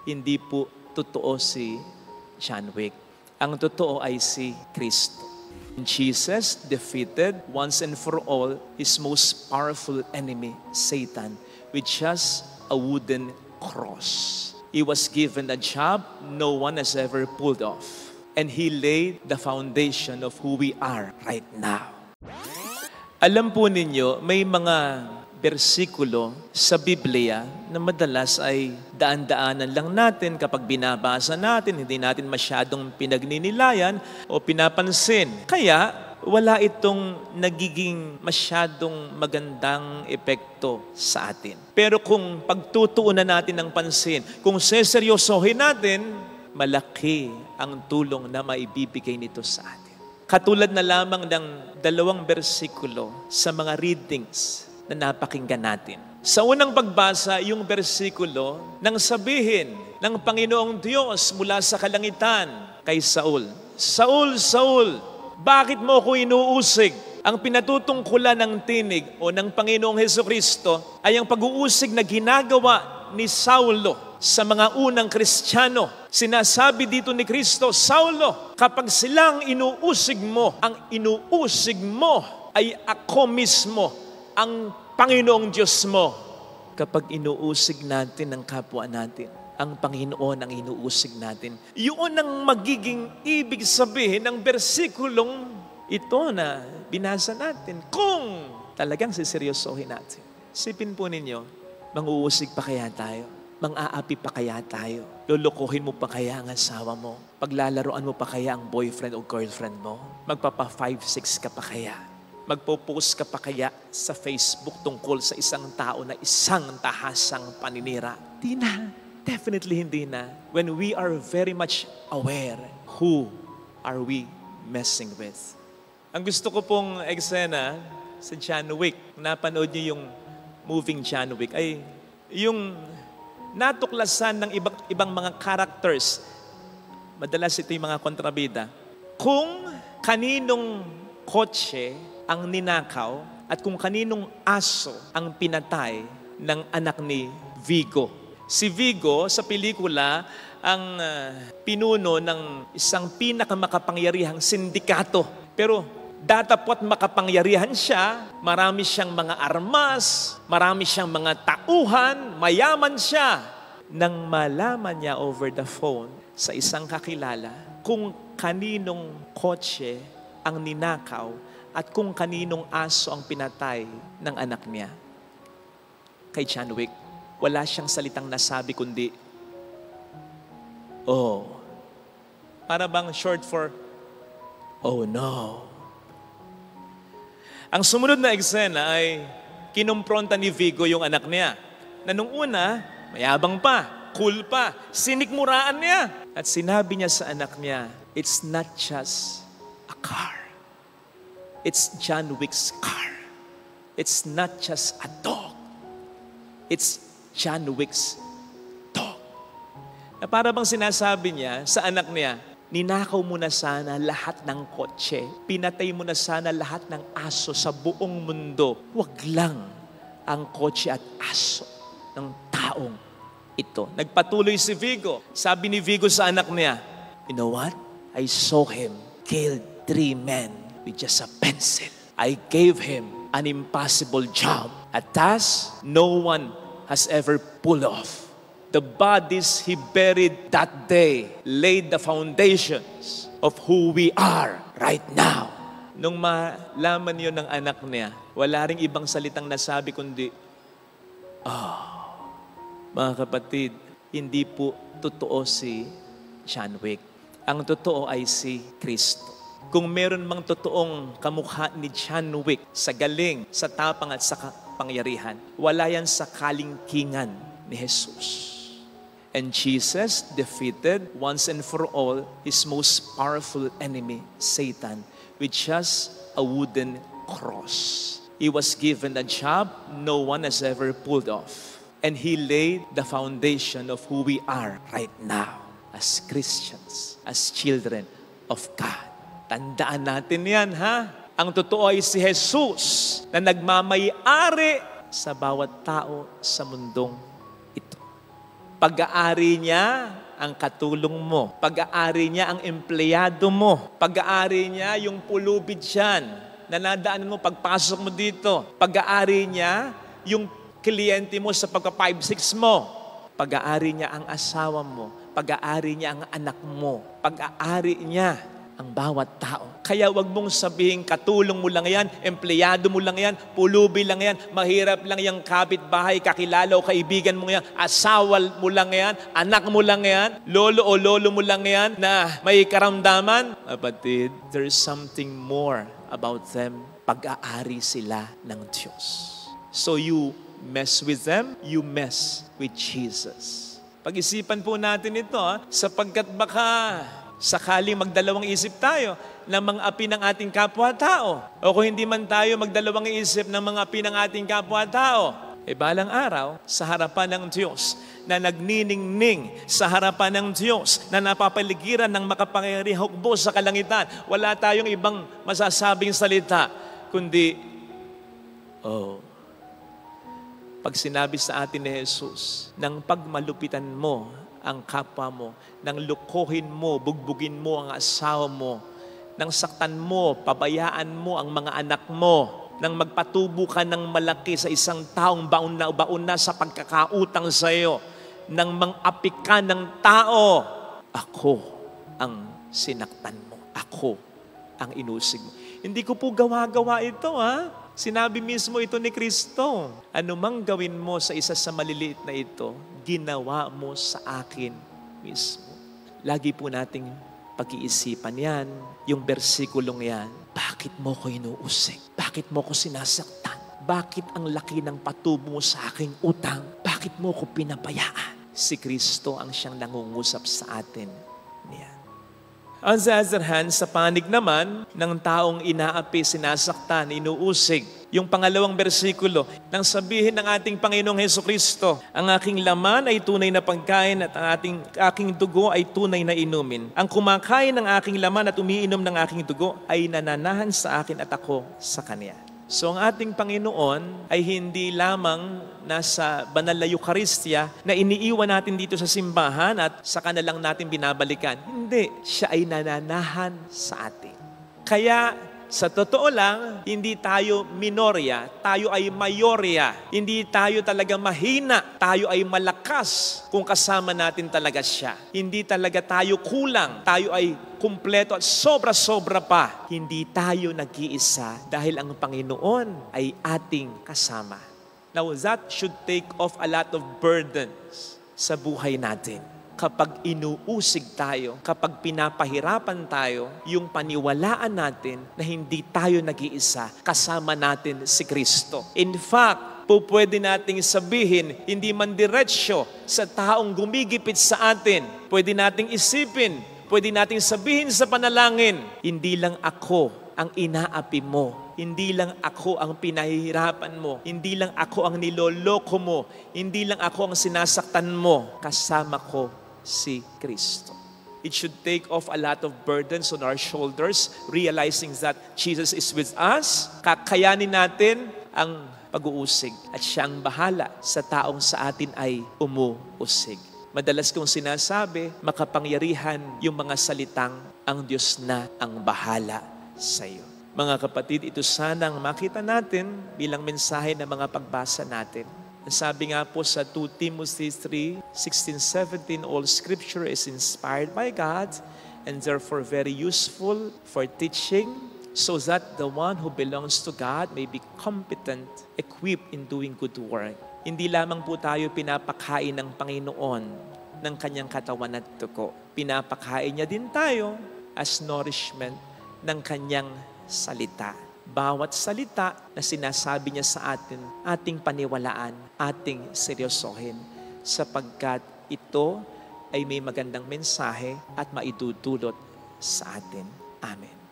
hindi po totoo si John Wick. Ang totoo ay si Kristo. Jesus defeated once and for all his most powerful enemy, Satan, with just a wooden cross. He was given a job no one has ever pulled off. And he laid the foundation of who we are right now. Alam po ninyo, may mga bersikulo sa Biblia na madalas ay daan-daanan lang natin kapag binabasa natin, hindi natin masyadong pinagninilayan o pinapansin. Kaya, wala itong nagiging masyadong magandang epekto sa atin. Pero kung pagtutuunan natin ng pansin, kung seseryosohin natin, malaki ang tulong na maibibigay nito sa atin. Katulad na lamang ng 2 bersikulo sa mga readings na napakinggan natin. Sa unang pagbasa, yung bersikulo nang sabihin ng Panginoong Diyos mula sa kalangitan kay Saul, Saul, Saul, bakit mo ko inuusig? Ang pinatutungkulan ng tinig o ng Panginoong Hesukristo ay ang pag-uusig na ginagawa ni Saulo sa mga unang Kristiyano. Sinasabi dito ni Kristo, Saulo, kapag silang inuusig mo, ang inuusig mo ay ako mismo, ang Panginoong Diyos mo. Kapag inuusig natin ang kapwa natin, ang Panginoon ang inuusig natin. Yun ang magiging ibig sabihin ng bersikulong ito na binasa natin. Kung talagang siseryosohin natin. Sipin po ninyo, manguusig pa kaya tayo? Mang-aapi pa kaya tayo? Lulukuhin mo pa kaya ang asawa mo? Paglalaroan mo pa kaya ang boyfriend o girlfriend mo? Magpapa 5-6 ka pa kaya? Magpo-post ka pa kaya sa Facebook tungkol sa isang tao na isang tahasang paninira? Di na. Definitely hindi na. When we are very much aware, who are we messing with? Ang gusto ko pong eksena sa John Wick, napanood niyo yung moving John Wick, ay yung natuklasan ng ibang mga characters. Madalas ito yung mga kontrabida. Kung kaninong kotse ang ninakaw at kung kaninong aso ang pinatay ng anak ni Vigo. Si Vigo sa pelikula ang pinuno ng isang pinakamakapangyarihang sindikato. Pero datapwat makapangyarihan siya, marami siyang mga armas, marami siyang mga tauhan, mayaman siya. Nang malaman niya over the phone sa isang kakilala kung kaninong kotse ang ninakaw at kung kaninong aso ang pinatay ng anak niya. Kay John Wick, wala siyang salitang nasabi kundi, oh. Para bang short for, oh no. Ang sumunod na eksena ay kinumpronta ni Vigo yung anak niya. Na nung una, mayabang pa, cool pa, sinikmuraan niya. At sinabi niya sa anak niya, it's not just a car. It's John Wick's car. It's not just a dog. It's John Wick's dog. Na para bang sinasabi niya sa anak niya, ninakaw mo na sana lahat ng kotse, pinatay mo na sana lahat ng aso sa buong mundo. Huwag lang ang kotse at aso ng taong ito. Nagpatuloy si Vigo. Sabi ni Vigo sa anak niya, you know what? I saw him kill 3 men with just a pencil. I gave him an impossible job, a task no one has ever pulled off. The bodies he buried that day laid the foundations of who we are right now. Nung malaman yun ng anak niya, wala ring ibang salitang nasabi kundi, mga kapatid, hindi po totoo si John Wick. Ang totoo ay si Kristo. Kung meron mang totoong kamukha ni John Wick sa galing, sa tapang at sa pangyarihan, wala yan sa kalingkingan ni Jesus. And Jesus defeated once and for all his most powerful enemy, Satan, with just a wooden cross. He was given a job no one has ever pulled off. And he laid the foundation of who we are right now as Christians, as children of God. Tandaan natin yan, ha? Ang totoo ay si Jesus na nagmamay-ari sa bawat tao sa mundong ito. Pag-aari niya ang katulong mo. Pag-aari niya ang empleyado mo. Pag-aari niya yung pulubid dyan na nadaanan mo pagpasok mo dito. Pag-aari niya yung kliyente mo sa pagka-5-6 mo. Pag-aari niya ang asawa mo. Pag-aari niya ang anak mo. Pag-aari niya ang bawat tao. Kaya wag mong sabihin, katulong mo lang yan, empleyado mo lang yan, pulubi lang yan, mahirap lang yung kapitbahay, kakilala o kaibigan mo yan, asawa mo lang yan, anak mo lang yan, lolo o lolo mo lang yan na may karamdaman. Kapatid, there is something more about them. Pag-aari sila ng Diyos. So you mess with them, you mess with Jesus. Pag-isipan po natin ito, sapagkat baka sakaling magdalawang isip tayo ng mga api ng ating kapwa-tao. O kung hindi man tayo magdalawang isip ng mga api ng ating kapwa-tao, balang araw, sa harapan ng Diyos, na nagniningning sa harapan ng Diyos, na napapaligiran ng makapangyarihang hukbo sa kalangitan, wala tayong ibang masasabing salita, kundi, pag sinabi sa atin ni Jesus, nang pagmalupitan mo ang kapwa mo, nang lukuhin mo, bugbugin mo ang asawa mo, nang saktan mo, pabayaan mo ang mga anak mo, nang magpatubo ka ng malaki sa isang taong baon na sa pagkakautang sa iyo, nang mang-apik ka ng tao, ako ang sinaktan mo. Ako ang inusig mo. Hindi ko po gawa-gawa ito, Sinabi mismo ito ni Kristo. Anumang gawin mo sa isa sa maliliit na ito, ginawa mo sa akin mismo. Lagi po nating pag-iisipan yan, yung versikulong yan. Bakit mo ko inuusig? Bakit mo ko sinasaktan? Bakit ang laki ng patubo mo sa aking utang? Bakit mo ko pinabayaan? Si Kristo ang siyang nangungusap sa atin niyan. On the other hand, sa panig naman ng taong inaapi, sinasaktan, inuusig. Yung pangalawang bersikulo, nang sabihin ng ating Panginoong Hesukristo, ang aking laman ay tunay na pagkain at ang aking dugo ay tunay na inumin. Ang kumakain ng aking laman at umiinom ng aking dugo ay nananahan sa akin at ako sa Kanya. So ang ating Panginoon ay hindi lamang nasa banal na Eucharistia na iniiwan natin dito sa simbahan at saka na lang natin binabalikan. Hindi, siya ay nananahan sa atin. Kaya sa totoo lang, hindi tayo minorya, tayo ay mayorya. Hindi tayo talaga mahina, tayo ay malakas kung kasama natin talaga siya. Hindi talaga tayo kulang, tayo ay kumpleto at sobra-sobra pa. Hindi tayo nag-iisa dahil ang Panginoon ay ating kasama. Now that should take off a lot of burdens sa buhay natin. Kapag inuusig tayo, kapag pinapahirapan tayo, yung paniwalaan natin na hindi tayo nag-iisa, kasama natin si Kristo. In fact, pwede nating sabihin, hindi man diretsyo sa taong gumigipit sa atin, pwede nating isipin, pwede nating sabihin sa panalangin, hindi lang ako ang inaapi mo. Hindi lang ako ang pinahihirapan mo. Hindi lang ako ang niloloko mo. Hindi lang ako ang sinasaktan mo. Kasama ko si Kristo. It should take off a lot of burdens on our shoulders, realizing that Jesus is with us. Kakayanin natin ang pag-uusig at siya ang bahala sa taong sa atin ay umuusig. Madalas kong sinasabi, makapangyarihan yung mga salitang ang Diyos na ang bahala sa iyo. Mga kapatid, ito sanang makita natin bilang mensahe ng mga pagbasa natin. Sabi nga po sa 2 Timothy 3:16-17, all Scripture is inspired by God and therefore very useful for teaching, so that the one who belongs to God may be competent, equipped in doing good work. Hindi lamang po tayo pinapakain ng Panginoon ng kanyang katawan at dugo. Pinapakain niya din tayo as nourishment ng kanyang salita. Bawat salita na sinasabi niya sa atin, ating paniwalaan, ating seryosohin, sapagkat ito ay may magandang mensahe at maitutulot sa atin. Amen.